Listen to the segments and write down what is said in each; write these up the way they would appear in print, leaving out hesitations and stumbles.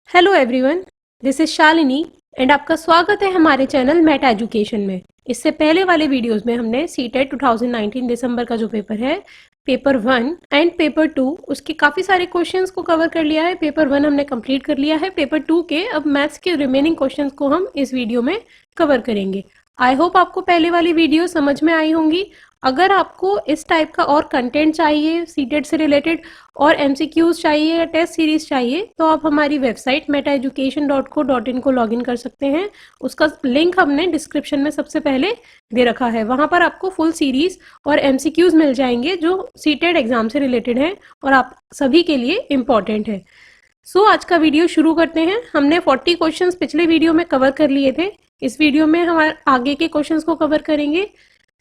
Hello everyone, this is Shalini and आपका स्वागत है हमारे चैनल मेट एजुकेशन में। इससे पहले वाले वीडियोस में हमने सीटेट 2019 दिसंबर का जो पेपर है, पेपर 1 एंड पेपर 2, उसके काफ़ी सारे क्वेश्चंस को कवर कर लिया है। पेपर 1 हमने कंप्लीट कर लिया है। पेपर 2 के अब मैथ्स के रिमेनिंग क्वेश्चंस को हम इस वीडियो में कवर करेंगे। आई होप आपको पहले वाली वीडियो समझ में आई होंगी। अगर आपको इस टाइप का और कंटेंट चाहिए सीटेट से रिलेटेड और एमसीक्यूज चाहिए या टेस्ट सीरीज चाहिए तो आप हमारी वेबसाइट metaeducation.co.in को लॉगिन कर सकते हैं। उसका लिंक हमने डिस्क्रिप्शन में सबसे पहले दे रखा है। वहाँ पर आपको फुल सीरीज और एमसीक्यूज मिल जाएंगे जो सीटेट एग्जाम से रिलेटेड हैं और आप सभी के लिए इम्पॉर्टेंट है। आज का वीडियो शुरू करते हैं। हमने 40 क्वेश्चंस पिछले वीडियो में कवर कर लिए थे। इस वीडियो में हम आगे के क्वेश्चंस को कवर करेंगे।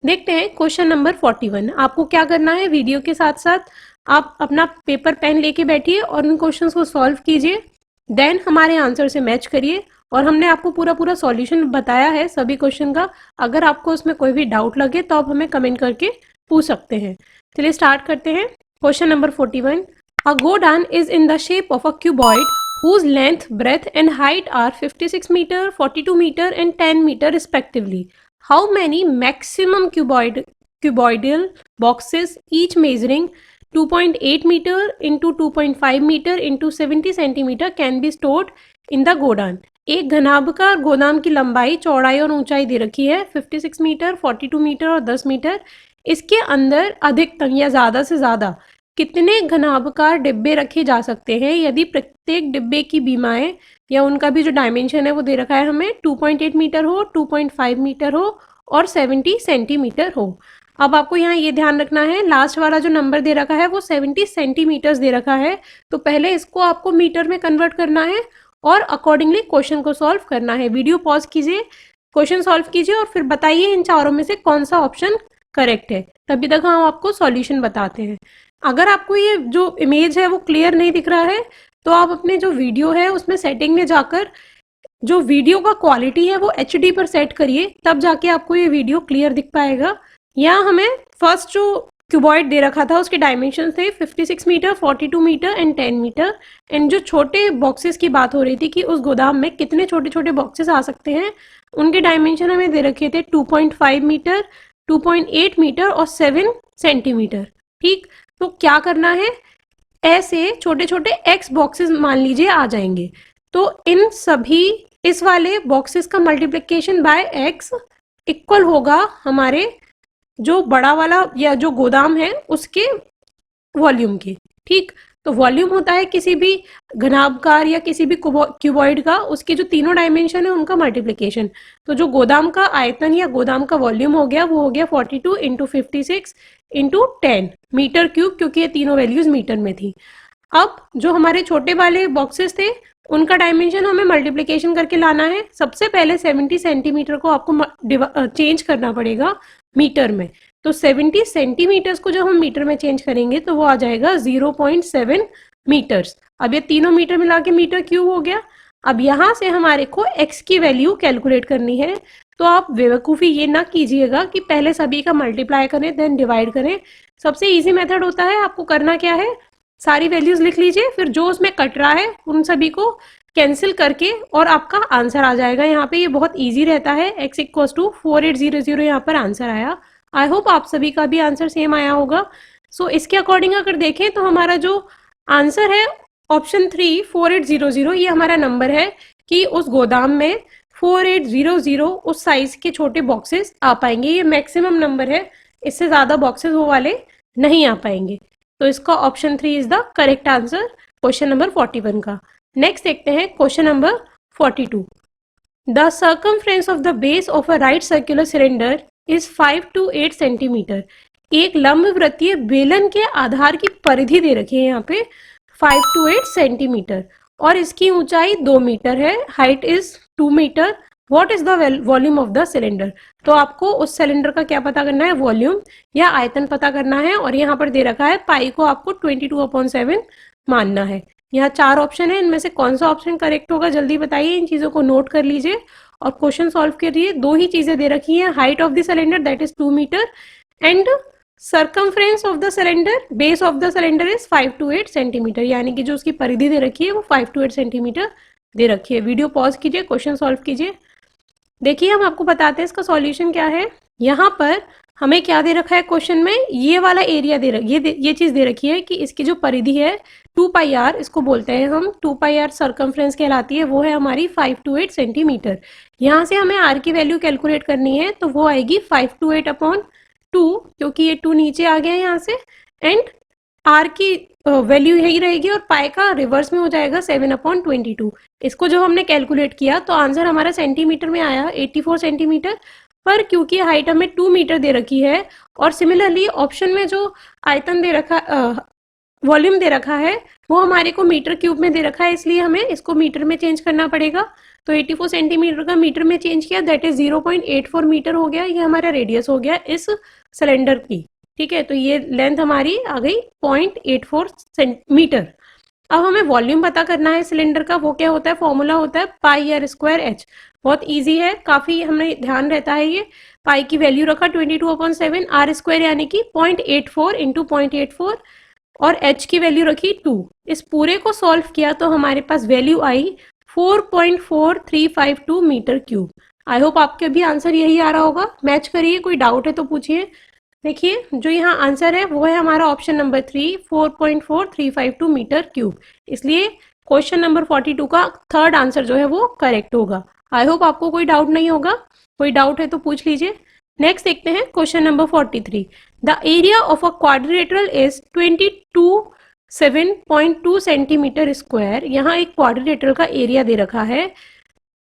देखते हैं क्वेश्चन नंबर 41। आपको क्या करना है, वीडियो के साथ साथ आप अपना पेपर पेन लेके बैठिए और उन क्वेश्चंस को सॉल्व कीजिए। देन हमारे आंसर से मैच करिए और हमने आपको पूरा सॉल्यूशन बताया है सभी क्वेश्चन का। अगर आपको उसमें कोई भी डाउट लगे तो आप हमें कमेंट करके पूछ सकते हैं। चलिए स्टार्ट करते हैं। Question number 41। A godan is in the shape of a cuboid whose length, breadth and height are 56 meter, 42 meter and 10 meter respectively. How many maximum cuboidal boxes, each measuring 2.8 meter into 2.5 meter into 70 centimeter, can be stored in the godan? एक घनाभकार गोदाम की लंबाई, चौड़ाई और ऊंचाई दे रखी है 56 metre, 42 metre और 10 मीटर। इसके अंदर अधिकतम या ज़्यादा से ज़्यादा कितने घनाभकार डिब्बे रखे जा सकते हैं यदि प्रत्येक डिब्बे की बीमाएं या उनका भी जो डायमेंशन है वो दे रखा है हमें 2.8 मीटर हो, 2.5 मीटर हो और 70 सेंटीमीटर हो। अब आपको यहाँ ये ध्यान रखना है, लास्ट वाला जो नंबर दे रखा है वो 70 सेंटीमीटर्स दे रखा है, तो पहले इसको आपको मीटर में कन्वर्ट करना है और अकॉर्डिंगली क्वेश्चन को सॉल्व करना है। वीडियो पॉज कीजिए, क्वेश्चन सॉल्व कीजिए और फिर बताइए इन चारों में से कौन सा ऑप्शन करेक्ट है। तभी तक हम आपको सॉल्यूशन बताते हैं। अगर आपको ये जो इमेज है वो क्लियर नहीं दिख रहा है तो आप अपने जो वीडियो है उसमें सेटिंग में जाकर जो वीडियो का क्वालिटी है वो HD पर सेट करिए, तब जाके आपको ये वीडियो क्लियर दिख पाएगा। यहाँ हमें फर्स्ट जो क्यूबॉइड दे रखा था उसके डायमेंशन थे 56 metre, 42 metre and 10 metre. And जो छोटे बॉक्सेस की बात हो रही थी कि उस गोदाम में कितने छोटे छोटे बॉक्सेस आ सकते हैं, उनके डायमेंशन हमें दे रखे थे 2.5 मीटर, 2.8 मीटर और 7 सेंटीमीटर। ठीक, तो क्या करना है, ऐसे छोटे छोटे एक्स बॉक्सेस मान लीजिए आ जाएंगे, तो इन सभी इस वाले बॉक्सेस का मल्टीप्लिकेशन बाय एक्स इक्वल होगा हमारे जो बड़ा वाला या जो गोदाम है उसके वॉल्यूम के। ठीक, तो वॉल्यूम होता है किसी भी घनाभकार या किसी भी क्यूबॉइड का, उसके जो तीनों डायमेंशन है उनका मल्टीप्लिकेशन। तो जो गोदाम का आयतन या गोदाम का वॉल्यूम हो गया वो हो गया 42 इंटू 56 इंटू 10 मीटर क्यूब, क्योंकि ये तीनों वैल्यूज मीटर में थी। अब जो हमारे छोटे वाले बॉक्सेस थे उनका डायमेंशन हमें मल्टीप्लिकेशन करके लाना है। सबसे पहले 70 सेंटीमीटर को आपको चेंज करना पड़ेगा मीटर में, तो 70 सेंटीमीटर्स को जब हम मीटर में चेंज करेंगे तो वो आ जाएगा 0.7 मीटर्स। अब ये तीनों मीटर मिला के मीटर क्यूब हो गया। अब यहाँ से हमारे को x की वैल्यू कैलकुलेट करनी है, तो आप बेवकूफ़ी ये ना कीजिएगा कि पहले सभी का मल्टीप्लाई करें देन डिवाइड करें। सबसे ईजी मेथड होता है, आपको करना क्या है, सारी वैल्यूज लिख लीजिए, फिर जो उसमें कट रहा है उन सभी को कैंसिल करके और आपका आंसर आ जाएगा। यहाँ पे ये बहुत इजी रहता है। x इक्वल्स टू 4800 यहाँ पर आंसर आया। आई होप आप सभी का भी आंसर सेम आया होगा। इसके अकॉर्डिंग अगर देखें तो हमारा जो आंसर है ऑप्शन 3 4800, ये हमारा नंबर है कि उस गोदाम में 4800 उस साइज के छोटे बॉक्सेस आ पाएंगे। ये मैक्सिमम नंबर है, इससे ज़्यादा बॉक्सेस वो वाले नहीं आ पाएंगे। तो इसका option 3 is the correct answer question number 41 का। नेक्स्ट देखते हैं question number 42। The circumference of the base of a right circular cylinder is 5 to 8 centimetre. एक लंबवृत्तीय बेलन के आधार की परिधि दे रखी है यहाँ पे 5 to 8 सेंटीमीटर और इसकी ऊंचाई 2 मीटर है, height is 2 metre. What is the volume of the cylinder? तो आपको उस सिलेंडर का क्या पता करना है, वॉल्यूम या आयतन पता करना है। और यहाँ पर दे रखा है पाई को आपको 22/7 मानना है। यहाँ 4 ऑप्शन है, इनमें से कौन सा ऑप्शन करेक्ट होगा जल्दी बताइए। इन चीज़ों को नोट कर लीजिए और क्वेश्चन सॉल्व करिए। 2 ही चीज़ें दे रखी हैं, height of the cylinder that is 2 metre and circumference of the cylinder, base of the cylinder is 5 to 8 centimetre, यानी कि जो उसकी परिधि दे रखी है वो 5 to 8 सेंटीमीटर दे रखी है। वीडियो पॉज कीजिए, क्वेश्चन सॉल्व कीजिए। देखिए हम आपको बताते हैं इसका सॉल्यूशन क्या है। यहाँ पर हमें क्या दे रखा है क्वेश्चन में, ये वाला एरिया ये चीज दे रखी है कि इसकी जो परिधि है 2πr, इसको बोलते हैं हम 2πr सर्कमफ्रेंस कहलाती है, वो है हमारी 528 सेंटीमीटर। यहाँ से हमें r की वैल्यू कैलकुलेट करनी है, तो वो आएगी 528/2, क्योंकि ये 2 नीचे आ गया है यहाँ से, एंड r की वैल्यू यही रहेगी और पाई का रिवर्स में हो जाएगा 7/22। इसको जो हमने कैलकुलेट किया तो आंसर हमारा सेंटीमीटर में आया 84 सेंटीमीटर, पर क्योंकि हाइट हमें 2 मीटर दे रखी है और सिमिलरली ऑप्शन में जो आयतन दे रखा वॉल्यूम दे रखा है वो हमारे को मीटर क्यूब में दे रखा है, इसलिए हमें इसको मीटर में चेंज करना पड़ेगा। तो 84 सेंटीमीटर का मीटर में चेंज किया, दैट इज 0.84 मीटर हो गया। ये हमारा रेडियस हो गया इस सिलेंडर की, ठीक है। तो ये लेंथ हमारी आ गई 0.84 सेंटीमीटर। अब हमें वॉल्यूम पता करना है सिलेंडर का, वो क्या होता है, फॉर्मूला होता है पाई आर स्क्वायर एच। बहुत इजी है, काफी हमें ध्यान रहता है ये। पाई की वैल्यू रखा 22/7, आर स्क्वायर यानी कि 0.84 इंटू 0.84 और एच की वैल्यू रखी 2। इस पूरे को सॉल्व किया तो हमारे पास वैल्यू आई 4.4352 मीटर क्यूब। आई होप आपके भी आंसर यही आ रहा होगा। मैच करिए, कोई डाउट है तो पूछिए। देखिए जो यहाँ आंसर है वो है हमारा ऑप्शन नंबर 3, 4.4352 मीटर क्यूब। इसलिए क्वेश्चन नंबर 42 का थर्ड आंसर जो है वो करेक्ट होगा। आई होप आपको कोई डाउट नहीं होगा, कोई डाउट है तो पूछ लीजिए। नेक्स्ट देखते हैं question number 43। The area of a quadrilateral is 227.2 centimetre square. यहाँ एक क्वाड्रिलेटरल का एरिया दे रखा है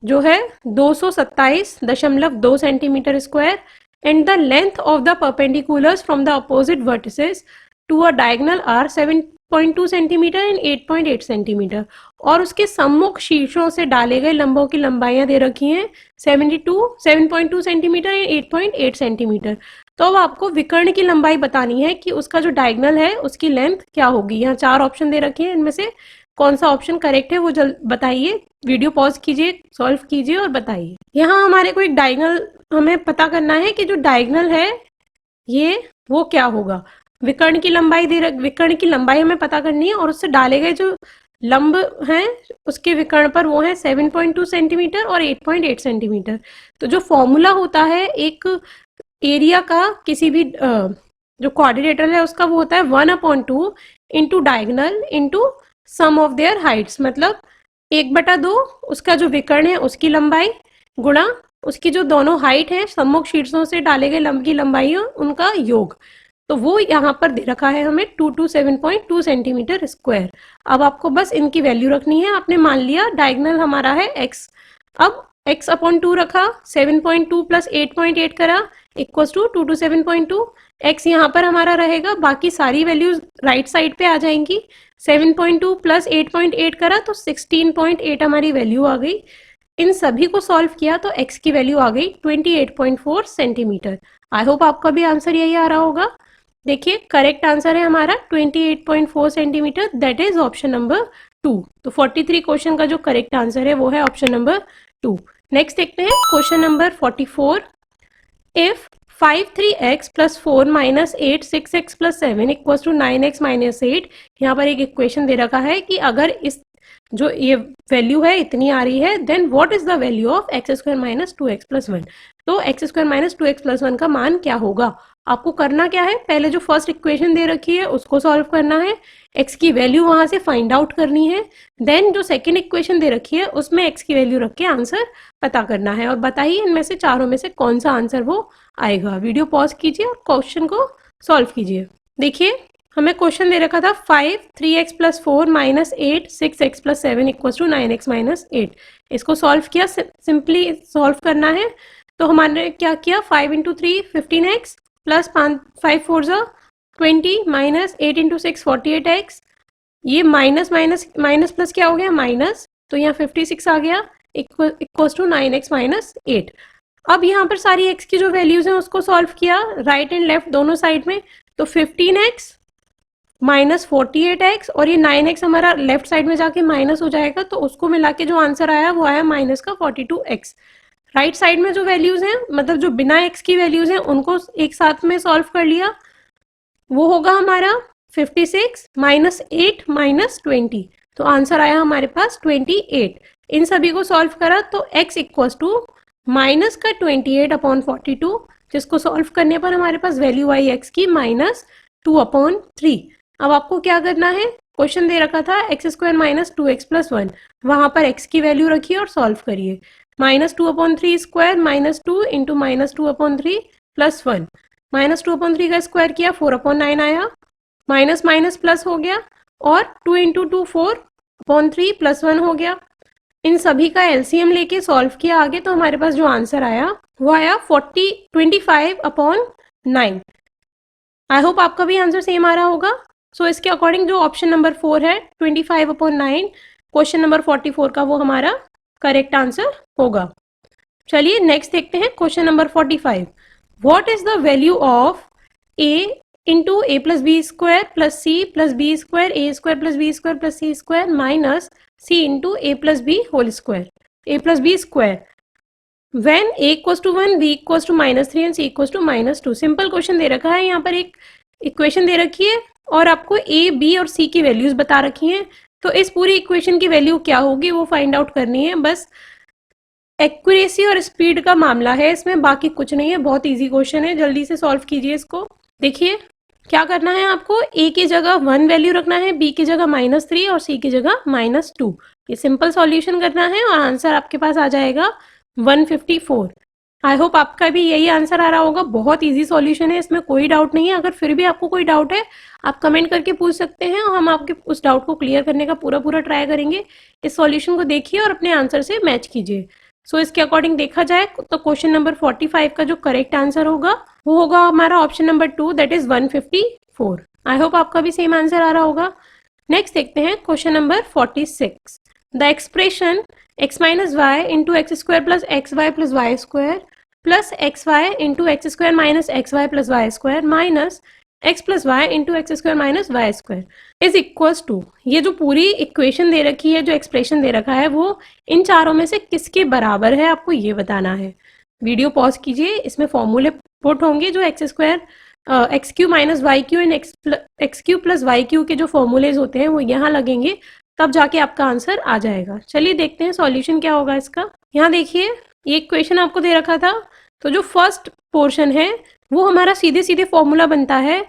जो है 227.2 centimetre square, and the length of the perpendiculars from the opposite vertices to a diagonal are 7.2 centimetre and 8.8 centimetre. और उसके सम्मुख शीर्षों से डाले गए लंबों की लंबाइयां दे रखी हैं 7.2 सेंटीमीटर एंड 8.8 सेंटीमीटर। तो अब आपको विकर्ण की लंबाई बतानी है कि उसका जो डायगोनल है उसकी लेंथ क्या होगी। यहाँ 4 ऑप्शन दे रखे हैं, इनमें से कौन सा ऑप्शन करेक्ट है वो जल्द बताइए। वीडियो पॉज कीजिए, सॉल्व कीजिए और बताइए। यहाँ हमारे को एक डायगोनल हमें पता करना है कि जो डायगोनल है ये वो क्या होगा। विकर्ण की लंबाई हमें पता करनी है और उससे डाले गए जो लंब हैं उसके विकर्ण पर वो है 7.2 सेंटीमीटर और 8.8 सेंटीमीटर। तो जो फॉर्मूला होता है एक एरिया का किसी भी जो क्वाड्रिलेटरल है उसका, वो होता है 1/2 into diagonal into sum of their heights, मतलब 1/2 उसका जो विकर्ण है उसकी लंबाई गुणा उसकी जो दोनों हाइट है सम्मुख शीर्षों से डाले गए लंब की लंबाई है उनका योग। तो वो यहाँ पर दे रखा है हमें 227.2 सेंटीमीटर स्क्वायर। अब आपको बस इनकी वैल्यू रखनी है। आपने मान लिया डायगोनल हमारा है x, अब x/2 रखा, 7.2 प्लस 8.8 करा इक्वल्स टू 227.2। x यहाँ पर हमारा रहेगा, बाकी सारी वैल्यूज राइट साइड पे आ जाएंगी। 7.2 प्लस 8.8 करा तो 16.8 हमारी वैल्यू आ गई। इन सभी को सॉल्व किया तो x की वैल्यू आ गई 28.4 सेंटीमीटर। आई होप आपका भी आंसर यही आ रहा होगा। देखिए करेक्ट आंसर है हमारा 28.4 centimetre, that is option number 2। तो 43 क्वेश्चन का जो करेक्ट आंसर है वो है ऑप्शन नंबर 2। नेक्स्ट देखते हैं question number 44। If 5(3x + 4 - 8 6x + 7 = 9x - 8, यहाँ पर एक इक्वेशन दे रखा है कि अगर इस जो ये वैल्यू है इतनी आ रही है, then what is the value of x² - 2x + 1। तो x² - 2x + 1 का मान क्या होगा। आपको करना क्या है, पहले जो फर्स्ट इक्वेशन दे रखी है उसको सॉल्व करना है, x की वैल्यू वहां से फाइंड आउट करनी है, देन जो सेकेंड इक्वेशन दे रखी है उसमें x की वैल्यू रख के आंसर पता करना है। और बताइए इनमें से चारों में से कौन सा आंसर वो आएगा। वीडियो पॉज कीजिए और क्वेश्चन को सॉल्व कीजिए। देखिए हमें क्वेश्चन दे रखा था 5 3x + 4 - 8 6x + 7 = 9x - 8। इसको सॉल्व किया, सिंपली सॉल्व करना है। तो हमारे क्या किया, 5 × 3 15x प्लस 5 4 20 माइनस 8 × 6 48x। ये माइनस माइनस माइनस प्लस क्या हो गया माइनस, तो यहाँ 56 आ गया इक्वल्स टू 9x - 8। अब यहाँ पर सारी x की जो वैल्यूज हैं उसको सॉल्व किया राइट एंड लेफ्ट दोनों साइड में। तो 15x - 48x और ये 9x हमारा लेफ्ट साइड में जाके माइनस हो जाएगा, तो उसको मिला के जो आंसर आया वो आया -42x। राइट साइड में जो वैल्यूज हैं, मतलब जो बिना x की वैल्यूज हैं उनको एक साथ में सॉल्व कर लिया, वो होगा हमारा 56 - 8 - 20। तो आंसर आया हमारे पास 28। इन सभी को सॉल्व करा तो x इक्वल्स टू माइनस का 28/42, जिसको सॉल्व करने पर हमारे पास वैल्यू आई x की -2/3। अब आपको क्या करना है, क्वेश्चन दे रखा था x² माइनस 2x प्लस 1, वहां पर x की वैल्यू रखिए और सॉल्व करिए। -2/3 स्क्वायर -2 इंटू -2/3 प्लस 1, -2/3 का स्क्वायर किया 4/9 आया, माइनस माइनस प्लस हो गया और 2 इंटू 2 4/3 प्लस 1 हो गया। इन सभी का एलसीएम लेके सॉल्व किया आगे, तो हमारे पास जो आंसर आया वो आया 25/9। आई होप आपका भी आंसर सेम आ रहा होगा। सो इसके अकॉर्डिंग जो ऑप्शन नंबर 4 है 25/9 क्वेश्चन नंबर 44 का, वो हमारा करेक्ट आंसर होगा। चलिए नेक्स्ट देखते हैं question number 45। What is the value of A into A plus B square plus C plus B square A square plus B square plus C square minus C into A plus B whole square A plus B square when a equals to 1, b equals to -3 and c equals to -2। Simple question दे रखा है, यहाँ पर एक equation दे रखी है और आपको a, b और c की वैल्यूज बता रखी हैं। तो इस पूरी इक्वेशन की वैल्यू क्या होगी वो फाइंड आउट करनी है। बस एक्यूरेसी और स्पीड का मामला है इसमें, बाकी कुछ नहीं है। बहुत इजी क्वेश्चन है, जल्दी से सॉल्व कीजिए इसको। देखिए क्या करना है, आपको a की जगह 1 वैल्यू रखना है, b की जगह -3 और c की जगह -2। ये सिंपल सॉल्यूशन करना है और आंसर आपके पास आ जाएगा 154। आई होप आपका भी यही आंसर आ रहा होगा। बहुत इजी सॉल्यूशन है, इसमें कोई डाउट नहीं है। अगर फिर भी आपको कोई डाउट है आप कमेंट करके पूछ सकते हैं और हम आपके उस डाउट को क्लियर करने का पूरा ट्राई करेंगे। इस सॉल्यूशन को देखिए और अपने आंसर से मैच कीजिए। सो इसके अकॉर्डिंग देखा जाए तो क्वेश्चन नंबर 45 का जो करेक्ट आंसर होगा वो होगा हमारा option number 2, that is 154। I hope आपका भी सेम आंसर आ रहा होगा। नेक्स्ट देखते हैं question number 46। The expression x minus y into x square plus xy plus y square plus xy into x square minus xy plus y square minus x plus y into x square minus y square is equals to, ये जो पूरी equation दे रखी है, जो expression दे रखा है, वो इन चारों में से किसके बराबर है आपको ये बताना है। वीडियो पॉज कीजिए, इसमें फॉर्मूले पुट होंगे जो X square X cube minus Y cube and X cube plus Y cube के जो फॉर्मूलेज होते हैं वो यहाँ लगेंगे, तब जाके आपका आंसर आ जाएगा। चलिए देखते हैं सॉल्यूशन क्या होगा इसका। यहाँ देखिए ये इक्वेशन आपको दे रखा था, तो जो फर्स्ट पोर्शन है वो हमारा सीधे सीधे फॉर्मूला बनता है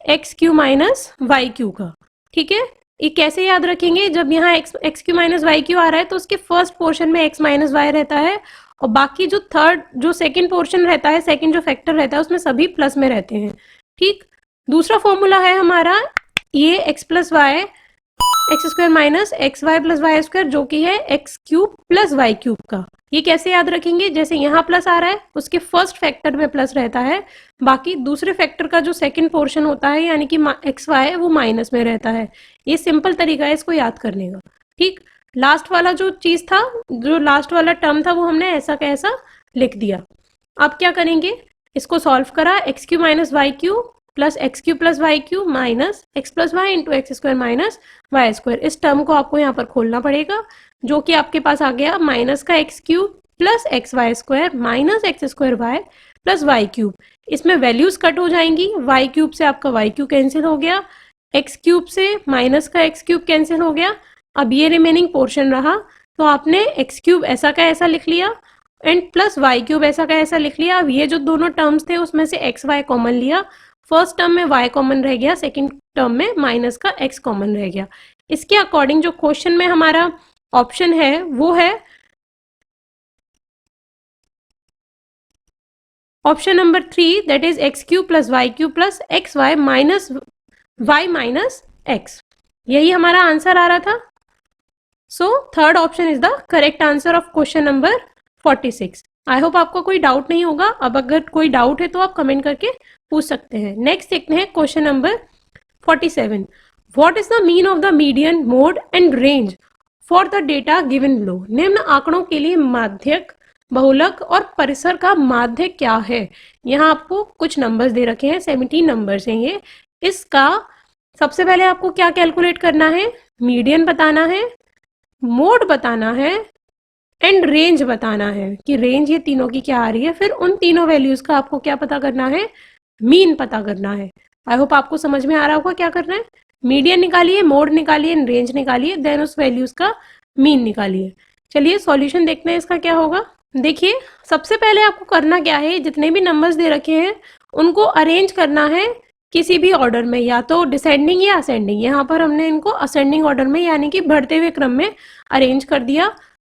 x cube minus Y cube का। ठीक है, ये कैसे याद रखेंगे, जब यहाँ x cube minus Y cube आ रहा है तो उसके फर्स्ट पोर्शन में एक्स माइनस वाई रहता है और बाकी जो सेकंड पोर्शन रहता है, सेकंड जो फैक्टर रहता है उसमें सभी प्लस में रहते हैं। ठीक, दूसरा फॉर्मूला है हमारा ये X plus Y X square minus X Y plus Y square, जो कि है X cube plus Y cube का। ये कैसे याद रखेंगे, जैसे यहाँ प्लस आ रहा है उसके फर्स्ट फैक्टर में प्लस रहता है, बाकी दूसरे फैक्टर का जो सेकंड पोर्शन होता है यानी कि एक्स वाई वो माइनस में रहता है। ये सिंपल तरीका है इसको याद करने का। ठीक, लास्ट वाला जो चीज था, जो लास्ट वाला टर्म था, वो हमने ऐसा का ऐसा लिख दिया। अब क्या करेंगे, इसको सॉल्व करा, X cube minus Y cube plus X cube plus Y cube minus X plus Y into X square minus Y square. इस टर्म को आपको यहाँ पर खोलना पड़ेगा, जो कि आपके पास आ गया माइनस का X cube plus X Y square minus X square Y plus Y cube. इसमें वैल्यूज कट हो जाएंगी, वाई क्यूब से आपका वाई क्यूब कैंसिल हो गया, एक्स क्यूब से माइनस का एक्स क्यूब कैंसिल हो गया। अब ये रिमेनिंग पोर्शन रहा, तो आपने एक्स क्यूब ऐसा का ऐसा लिख लिया एंड प्लस वाई क्यूब ऐसा का ऐसा लिख लिया। अब ये जो दोनों टर्म्स थे उसमें से एक्स वाई कॉमन लिया, फर्स्ट टर्म में y कॉमन रह गया, सेकंड टर्म में माइनस का x कॉमन रह गया। इसके अकॉर्डिंग जो क्वेश्चन में हमारा ऑप्शन है वो है option number 3, that is X cube plus Y cube plus X Y minus Y minus X. यही हमारा आंसर आ रहा था। So third option is the correct answer of question number 46। I hope आपको कोई डाउट नहीं होगा। अब अगर कोई डाउट है तो आप कमेंट करके पूछ सकते हैं। नेक्स्ट देखते हैं question number 47। What is the mean of the median, mode and range for the data given below. निम्न आंकड़ों के लिए माध्यक, बहुलक और परिसर का माध्य क्या है। यहाँ आपको कुछ नंबर्स दे रखे हैं, 17 नंबर्स हैं ये। इसका सबसे पहले आपको क्या कैलकुलेट करना है, मीडियन बताना है, मोड बताना है एंड रेंज बताना है कि रेंज ये तीनों की क्या आ रही है। फिर उन तीनों वैल्यूज का आपको क्या पता करना है, मीन पता करना है। आई होप आपको समझ में आ रहा होगा क्या करना है। मीडियन निकालिए, मोड निकालिए, रेंज निकालिए, देन उस वैल्यूज का मीन निकालिए। चलिए सॉल्यूशन देखते हैं इसका क्या होगा। देखिए सबसे पहले आपको करना क्या है, जितने भी नंबर्स दे रखे हैं उनको अरेंज करना है किसी भी ऑर्डर में, या तो डिसेंडिंग या असेंडिंग। यहाँ पर हमने इनको असेंडिंग ऑर्डर में यानी कि बढ़ते हुए क्रम में अरेंज कर दिया।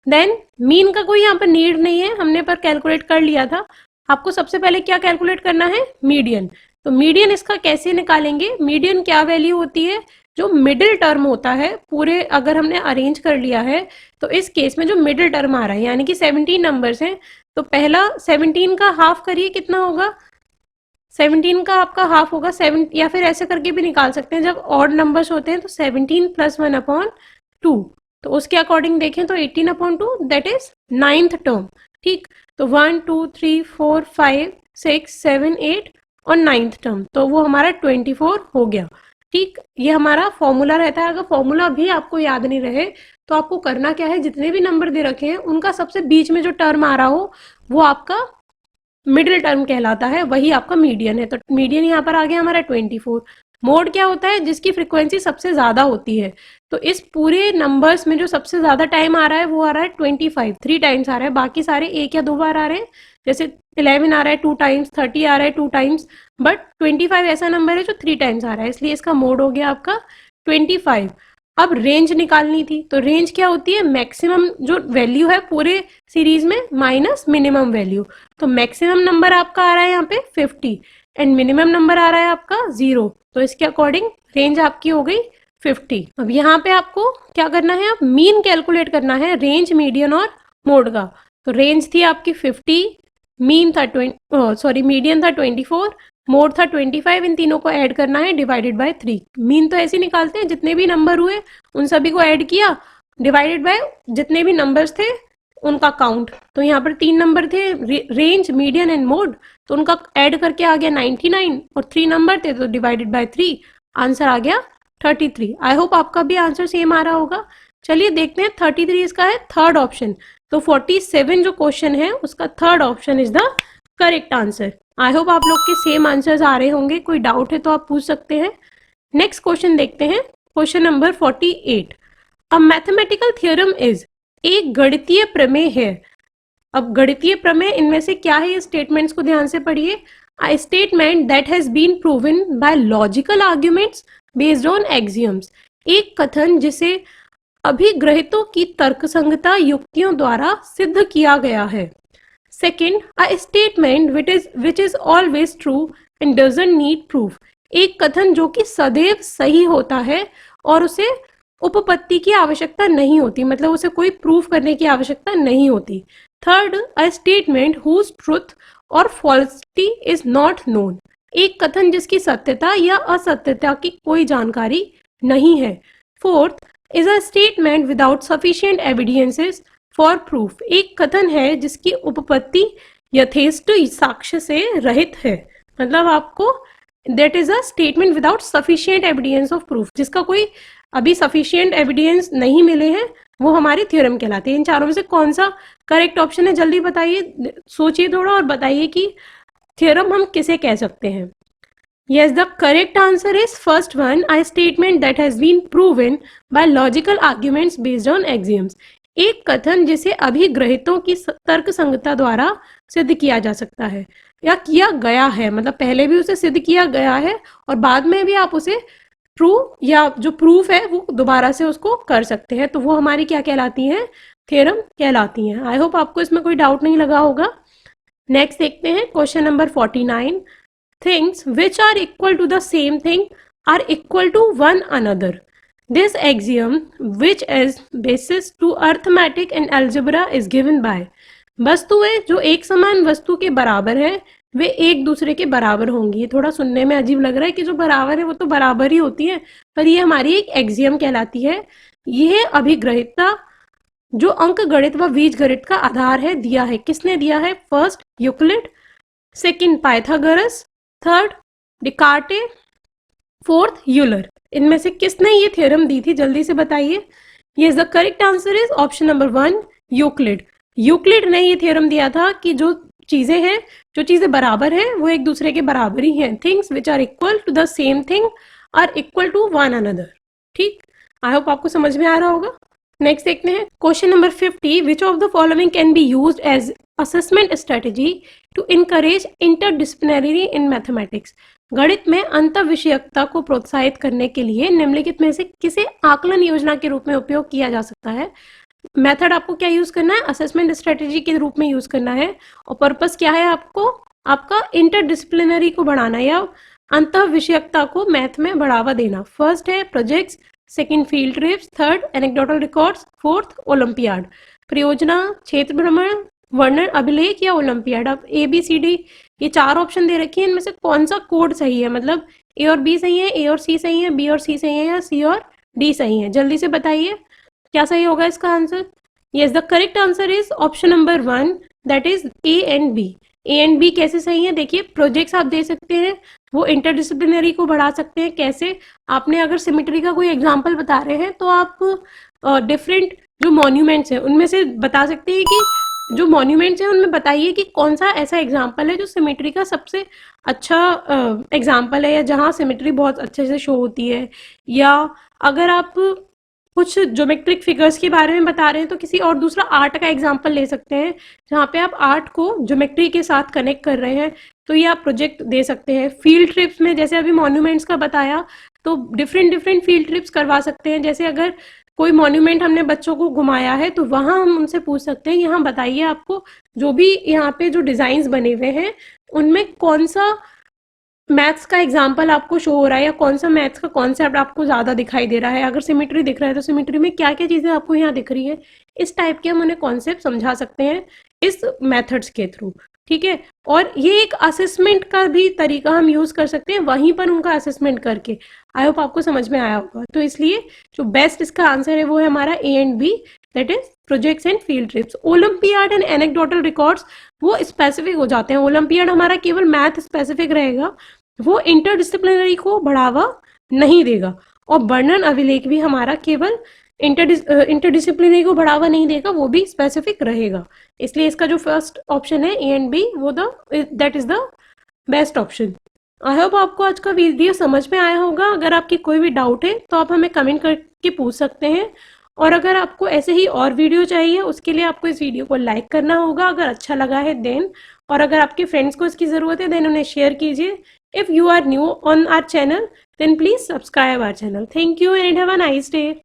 देन मीन का कोई यहाँ पर नीड नहीं है, हमने पर कैलकुलेट कर लिया था। आपको सबसे पहले क्या कैलकुलेट करना है, मीडियन। तो मीडियन इसका कैसे निकालेंगे, मीडियन क्या वैल्यू होती है, जो मिडिल टर्म होता है पूरे, अगर हमने अरेंज कर लिया है तो इस केस में जो मिडिल टर्म आ रहा है यानी कि 17 नंबर्स हैं, तो पहला 17 का हाफ करिए कितना होगा, 17 का आपका हाफ होगा 7, या फिर ऐसे करके भी निकाल सकते हैं, जब ऑड नंबर्स होते हैं तो 17 + 1/2, तो उसके अकॉर्डिंग देखें तो 18/2 दैट इज 9th टर्म। ठीक, तो 1 2 3 4 5 6 7 8 और 9th टर्म, तो वो हमारा 24 हो गया। ठीक, ये हमारा फॉर्मूला रहता है। अगर फॉर्मूला भी आपको याद नहीं रहे तो आपको करना क्या है, जितने भी नंबर दे रखे हैं उनका सबसे बीच में जो टर्म आ रहा हो वो आपका मिडिल टर्म कहलाता है, वही आपका मीडियन है। तो मीडियन यहाँ पर आ गया हमारा 24। मोड क्या होता है, जिसकी फ्रीक्वेंसी सबसे ज्यादा होती है। तो इस पूरे नंबर्स में जो सबसे ज्यादा टाइम आ रहा है वो आ रहा है 25, 3 टाइम्स आ रहा है, बाकी सारे 1 या 2 बार आ रहे हैं। जैसे 11 आ रहा है 2 टाइम्स, 30 आ रहा है 2 टाइम्स, बट 25 ऐसा नंबर है जो 3 टाइम्स आ रहा है, इसलिए इसका मोड हो गया आपका 25। अब रेंज निकालनी थी, तो रेंज क्या होती है, मैक्सिमम जो वैल्यू है पूरे सीरीज में माइनस मिनिमम वैल्यू। तो मैक्सिमम नंबर आपका आ रहा है यहाँ पे 50 एंड मिनिमम नंबर आ रहा है आपका 0, तो इसके अकॉर्डिंग रेंज आपकी हो गई 50। अब यहाँ पे आपको क्या करना है, आप मीन कैलकुलेट करना है रेंज, मीडियन और मोड का। तो रेंज थी आपकी 50, मीन था मीडियन था 24, मोड था 25, इन तीनों को ऐड करना है डिवाइडेड बाय 3। मीन तो ऐसे निकालते हैं, जितने भी नंबर हुए उन सभी को ऐड किया डिवाइडेड बाय जितने भी नंबर्स थे उनका काउंट। तो यहाँ पर 3 नंबर थे, रेंज, मीडियन एंड मोड, तो उनका ऐड करके आ गया 99, और 3 नंबर थे तो डिवाइडेड बाय 3, आंसर आ गया 33। आई होप आपका भी आंसर सेम आ रहा होगा। चलिए देखते हैं, 33 इसका है थर्ड ऑप्शन। तो 47 जो क्वेश्चन है उसका third option is the correct answer. I hope आप लोग के सेम आंसर्स आ रहे होंगे, कोई डाउट है तो आप पूछ सकते हैं। नेक्स्ट क्वेश्चन देखते हैं, question number 48। A mathematical theorem is, एक गणितीय प्रमेय है। अब गणितीय प्रमेय इनमें से क्या है, ये स्टेटमेंट्स को ध्यान से पढ़िए। A statement that has been proven by logical arguments based on axioms, एक कथन जिसे अभिग्रहितों की तर्कसंगता युक्तियों द्वारा सिद्ध किया गया है। Second, a statement which is always true and doesn't need proof, एक कथन जो कि सदैव सही होता है और उसे उपपत्ति की आवश्यकता नहीं होती, मतलब उसे कोई प्रूफ करने की आवश्यकता नहीं होती। Third, a statement whose truth और फॉल्सिटी इज नॉट नोन, एक कथन जिसकी सत्यता या असत्यता की कोई जानकारी नहीं है। Fourth, is a statement without sufficient evidences for proof, एक कथन है जिसकी उपपत्ति यथेष्ट साक्ष्य से रहित है, मतलब आपको that is a statement without sufficient evidence of proof, जिसका कोई अभी सफिशिएंट एविडेंस नहीं मिले हैं, वो हमारे थ्योरम कहलाते हैं। इन चारों में से कौन सा करेक्ट ऑप्शन है, जल्दी बताइए, सोचिए थोड़ा और बताइए कि थ्योरम हम किसे कह सकते हैं। Yes, the correct answer is first one, a statement that has been proven by logical arguments based on axioms, एक कथन जिसे अभिग्रहितों की तर्क संगता द्वारा सिद्ध किया जा सकता है या किया गया है, मतलब पहले भी उसे सिद्ध किया गया है और बाद में भी आप उसे ट्रू या जो प्रूफ है वो दोबारा से उसको कर सकते हैं, तो वो हमारी क्या कहलाती हैं, थ्योरम कहलाती हैं। आई होप आपको इसमें कोई डाउट नहीं लगा होगा। नेक्स्ट देखते हैं question number 49। Things which are equal to the same thing are equal to one another. This axiom, which is basis to arithmetic and algebra, is given by, वस्तुएं जो एक समान वस्तु के बराबर है वे एक दूसरे के बराबर होंगी। ये थोड़ा सुनने में अजीब लग रहा है कि जो बराबर है वो तो बराबर ही होती है, पर ये हमारी एक एक्सियम कहलाती है। यह अभिग्रहिता जो अंक गणित व बीज गणित का आधार है दिया है, किसने दिया है, first Euclid, second Pythagoras, third Descartes, fourth Euler. इनमें से किसने ये थ्योरम दी थी, जल्दी से बताइए। ये the correct answer is option number 1, Euclid. Euclid ने ये थ्योरम दिया था कि जो चीजें हैं, जो चीजें बराबर हैं वो एक दूसरे के बराबर ही हैं। Things which are equal to the same thing are equal to one another. ठीक, आई होप आपको समझ में आ रहा होगा। नेक्स्ट देखते हैं question number 50, which of the following can be used as assessment strategy to encourage interdisciplinary in mathematics. गणित में अंतःविषयकता को प्रोत्साहित करने के लिए निम्नलिखित में से किसे आकलन योजना के रूप में उपयोग किया जा सकता है। मेथड आपको क्या यूज करना है, असेसमेंट स्ट्रेटजी के रूप में यूज करना है, और पर्पस क्या है आपको, आपका इंटरडिसिप्लिनरी को बढ़ाना या अंतःविषयकता को मैथ में बढ़ावा देना। फर्स्ट है projects, second field trips, third anecdotal records, fourth olympiad. परियोजना, क्षेत्र भ्रमण, वर्णन अभिलेख या ओलंपियाड। अब ए बी सी डी ये 4 ऑप्शन दे रखे हैं, इनमें से कौन सा कोड सही है, मतलब ए और बी सही है, ए और सी सही है, बी और सी सही है, या सी और डी सही है। जल्दी से बताइए क्या सही होगा इसका answer. Yes, the correct answer is option number 1, that is A and B. A and B कैसे सही है, देखिए प्रोजेक्ट्स आप दे सकते हैं, वो इंटरडिसिप्लिनरी को बढ़ा सकते हैं। कैसे, आपने अगर सिमेट्री का कोई एग्जांपल बता रहे हैं तो आप डिफरेंट जो मॉन्यूमेंट्स हैं उनमें से बता सकते हैं कि जो मॉन्यूमेंट्स हैं उनमें बताइए कि कौन सा ऐसा एग्जांपल है जो सिमेट्री का सबसे अच्छा एग्जांपल है, या जहाँ सिमेट्री बहुत अच्छे से शो होती है। या अगर आप कुछ ज्योमेट्रिक फिगर्स के बारे में बता रहे हैं तो किसी और दूसरा आर्ट का एग्जांपल ले सकते हैं, जहाँ पे आप आर्ट को ज्योमेट्री के साथ कनेक्ट कर रहे हैं, तो ये आप प्रोजेक्ट दे सकते हैं। फील्ड ट्रिप्स में जैसे अभी मॉन्यूमेंट्स का बताया, तो डिफरेंट डिफरेंट फील्ड ट्रिप्स करवा सकते हैं। जैसे अगर कोई मॉन्यूमेंट हमने बच्चों को घुमाया है तो वहाँ हम उनसे पूछ सकते हैं, यहाँ बताइए आपको जो भी यहाँ पे जो डिजाइन बने हुए हैं उनमें कौन सा मैथ्स का एग्जाम्पल आपको शो हो रहा है, या कौन सा मैथ्स का कॉन्सेप्ट आपको ज़्यादा दिखाई दे रहा है। अगर सिमेट्री दिख रहा है तो सिमेट्री में क्या क्या चीज़ें आपको यहाँ दिख रही है, इस टाइप के हम उन्हें कॉन्सेप्ट समझा सकते हैं इस मेथड्स के थ्रू। ठीक है, और ये एक असेसमेंट का भी तरीका हम यूज़ कर सकते हैं, वहीं पर उनका असेसमेंट करके। आई होप आपको समझ में आया होगा। तो इसलिए जो बेस्ट इसका आंसर है वो है हमारा A and B, that is projects and field trips. Olympiad and anecdotal records वो स्पेसिफिक हो जाते हैं। ओलंपियाड हमारा केवल मैथ स्पेसिफिक रहेगा, वो इंटरडिसिप्लिनरी को बढ़ावा नहीं देगा। और वर्णन अभिलेख भी हमारा केवल इंटरडिसिप्लिनरी को बढ़ावा नहीं देगा, वो भी स्पेसिफिक रहेगा। इसलिए इसका जो फर्स्ट ऑप्शन है ए एंड बी, वो that is the best option. I hope आपको आज का वीडियो समझ में आया होगा। अगर आपकी कोई भी डाउट है तो आप हमें कमेंट करके पूछ सकते हैं, और अगर आपको ऐसे ही और वीडियो चाहिए उसके लिए आपको इस वीडियो को लाइक करना होगा अगर अच्छा लगा है देन, और अगर आपके फ्रेंड्स को इसकी ज़रूरत है देन उन्हें शेयर कीजिए। If you are new on our channel then please subscribe our channel. Thank you and have a nice day.